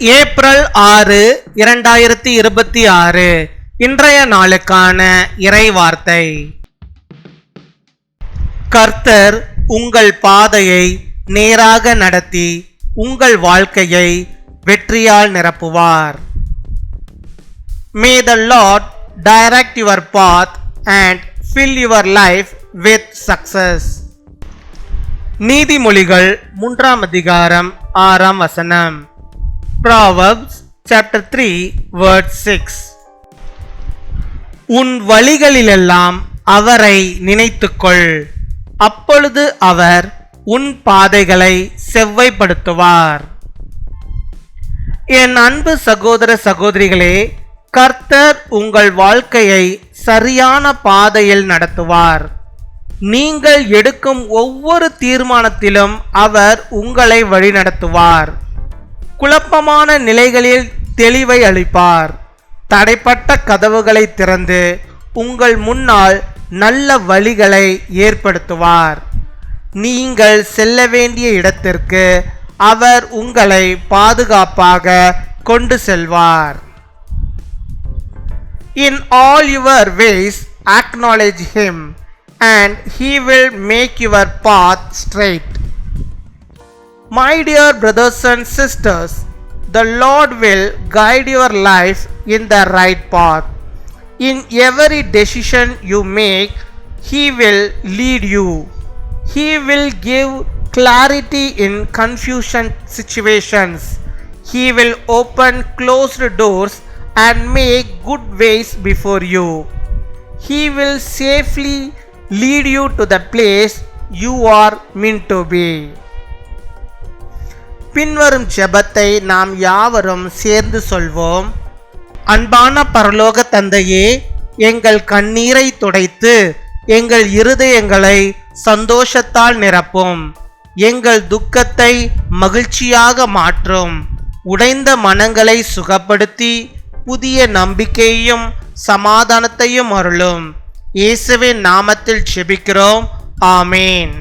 April 6, 2026 இன்றைய நாளுக்கான இறைவார்த்தை. கர்த்தர் உங்கள் பாதையை நேராக நடத்தி உங்கள் வாழ்க்கையை வெற்றியால் நிரப்புவார். May the Lord direct your path and fill your life with success. நீதிமொழிகள் 3 அதிகாரம் 6 வசனம். Proverbs chapter 3 verse 6. உன் வழிகளிலெல்லாம் அவரை நினைத்துக்கொள், அப்பொழுது அவர் உன் பாதைகளை செவ்வைப்படுத்துவார். என் அன்பு சகோதர சகோதரிகளே, கர்த்தர் உங்கள் வாழ்க்கையை சரியான பாதையில் நடத்துவார். நீங்கள் எடுக்கும் ஒவ்வொரு தீர்மானத்திலும் அவர் உங்களை வழிநடத்துவார். குழப்பமான நிலைகளில் தெளிவை அளிப்பார். தடைப்பட்ட கதவுகளை திறந்து உங்கள் முன்னால் நல்ல வழிகளை ஏற்படுத்துவார். நீங்கள் செல்ல வேண்டிய இடத்திற்கு அவர் உங்களை பாதுகாப்பாக கொண்டு செல்வார். In all your ways acknowledge him and he will make your path straight. My dear brothers and sisters, the Lord will guide your life in the right path. In every decision you make, he will lead you. He will give clarity in confusion situations. He will open closed doors and make good ways before you. He will safely lead you to the place you are meant to be. பின்வரும் ஜெபத்தை நாம் யாவரும் சேர்ந்து சொல்வோம். அன்பான பரலோக தந்தையே, எங்கள் கண்ணீரை துடைத்து எங்கள் இருதயங்களை சந்தோஷத்தால் நிரப்பும். எங்கள் துக்கத்தை மகிழ்ச்சியாக மாற்றும். உடைந்த மனங்களை சுகப்படுத்தி புதிய நம்பிக்கையையும் சமாதானத்தையும் அருளும். இயேசுவின் நாமத்தில் ஜெபிக்கிறோம். ஆமேன்.